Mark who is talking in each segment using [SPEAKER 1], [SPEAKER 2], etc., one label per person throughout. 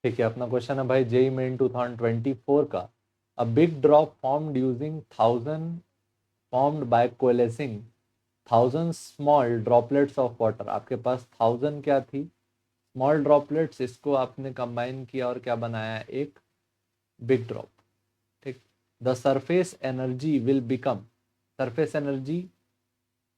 [SPEAKER 1] ठीक है, अपना क्वेश्चन है भाई जेईई मेन 2024 का। A big drop formed using 1000 formed by coalescing 1000 small droplets of water. आपके पास 1000 क्या थी, स्मॉल ड्रॉपलेट्स, इसको आपने कंबाइन किया और क्या बनाया, एक बिग ड्रॉप। ठीक, the surface energy will become, surface energy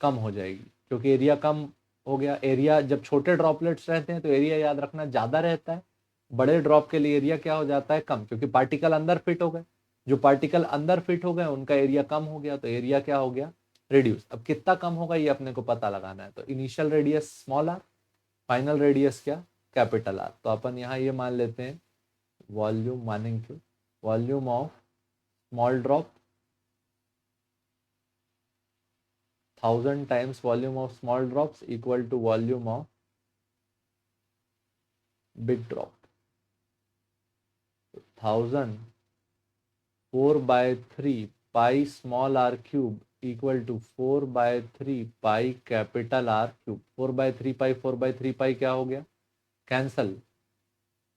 [SPEAKER 1] कम हो जाएगी क्योंकि एरिया कम हो गया। एरिया जब छोटे ड्रॉपलेट्स रहते हैं तो एरिया याद रखना ज़्यादा रहता है, बड़े ड्रॉप के लिए एरिया क्या हो जाता है, कम, क्योंकि पार्टिकल अंदर फिट हो गए। जो पार्टिकल अंदर फिट हो गए उनका एरिया कम हो गया, तो एरिया क्या हो गया, रिड्यूस। अब कितना कम होगा ये अपने को पता लगाना है, तो initial radius small R, final radius क्या, कैपिटल आर। तो अपन यहाँ ये मान लेते हैं वॉल्यूम, मानेंगे क्यों, volume of small drop 1000 times volume of small drops equal to volume of big drop. 1000 4/3 pi small R cube equal to 4/3 pi capital R cube. 4/3 pi 4/3 pi क्या हो गया, कैंसल।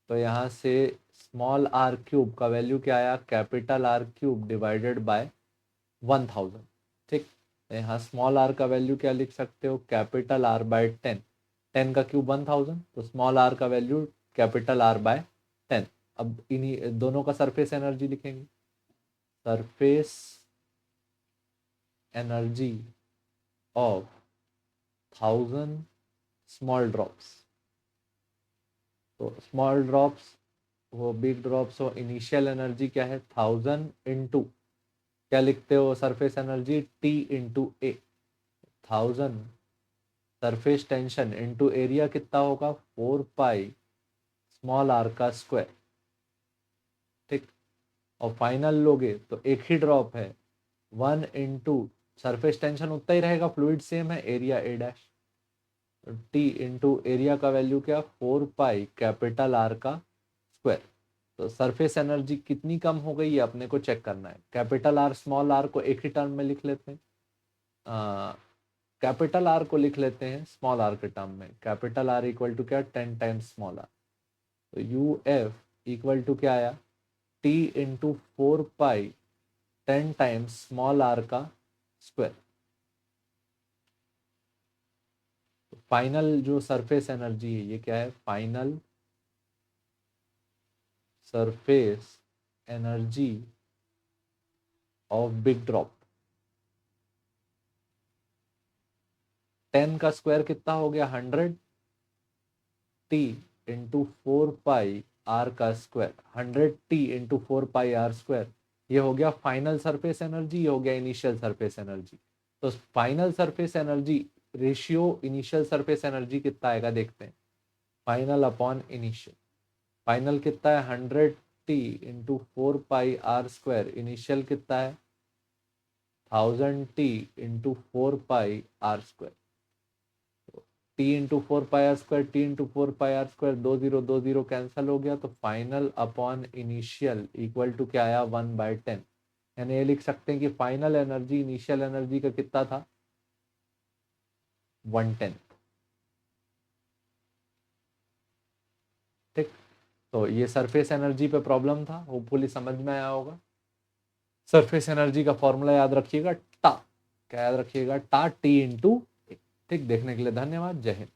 [SPEAKER 1] तो यहाँ से स्मॉल आर क्यूब का value क्या आया, capital R cube divided by 1000। ठीक, तो यहाँ स्मॉल आर का वैल्यू क्या लिख सकते हो, कैपिटल आर बाय 10। 10 का क्यूब 1000, तो स्मॉल आर का वैल्यू कैपिटल आर बाय 10। अब इन्हीं दोनों का सरफेस एनर्जी लिखेंगे, surface energy of 1000 small drops. तो स्मॉल ड्रॉप्स वो बिग ड्रॉप्स हो, इनिशियल एनर्जी क्या है 1000 इंटू क्या लिखते हो सरफेस एनर्जी, टी इंटू ए। 1000 सरफेस टेंशन इंटू एरिया कितना होगा, 4 पाई स्मॉल आर का स्क्वायर। ठीक, और फाइनल लोगे तो एक ही ड्रॉप है, 1 इंटू सरफेस टेंशन उतना ही रहेगा, फ्लूइड सेम है, area A dash. T into area का वैल्यू क्या, 4 पाई कैपिटल आर का स्क्वायर। तो सरफेस एनर्जी कितनी कम हो गई है अपने को चेक करना है। कैपिटल आर स्मॉल आर को एक ही टर्म में लिख लेते हैं, कैपिटल आर को लिख लेते हैं स्मॉल आर के टर्म में। कैपिटल आर इक्वल टू क्या, 10 टाइम्स स्मॉल आर। तो यू एफ इक्वल टू क्या आया, T into 4 pi 10 times small R का स्क्वायर। फाइनल जो सरफेस एनर्जी है ये क्या है, final surface energy of big drop. 10 का स्क्वायर कितना हो गया, 100, टी इंटू 4 पाई आर का square, 100 T into 4 pi R square. ये हो गया फाइनल सरफेस एनर्जी, ये हो गया इनिशियल सरफेस एनर्जी। तो final surface energy ratio initial surface energy कितना आएगा देखते हैं, फाइनल अपॉन इनिशियल। फाइनल कितना है, 100 T into 4 pi R square, initial कितना है 1000 T into 4 pi R square. T into 4 pi R square, T into 4 pi R square, 2 0 2 0 cancel हो गया। तो final upon initial equal to क्या आया, 1/10। यानी ये लिख सकते हैं कि फाइनल एनर्जी इनिशियल एनर्जी का कितना था, 1/10। ठीक, तो ये सरफेस एनर्जी पे प्रॉब्लम था, होपफुली समझ में आया होगा। सरफेस एनर्जी का फॉर्मूला याद रखिएगा, टा, क्या याद रखिएगा, टा टी इंटू। ठीक, देखने के लिए धन्यवाद, जय हिंद।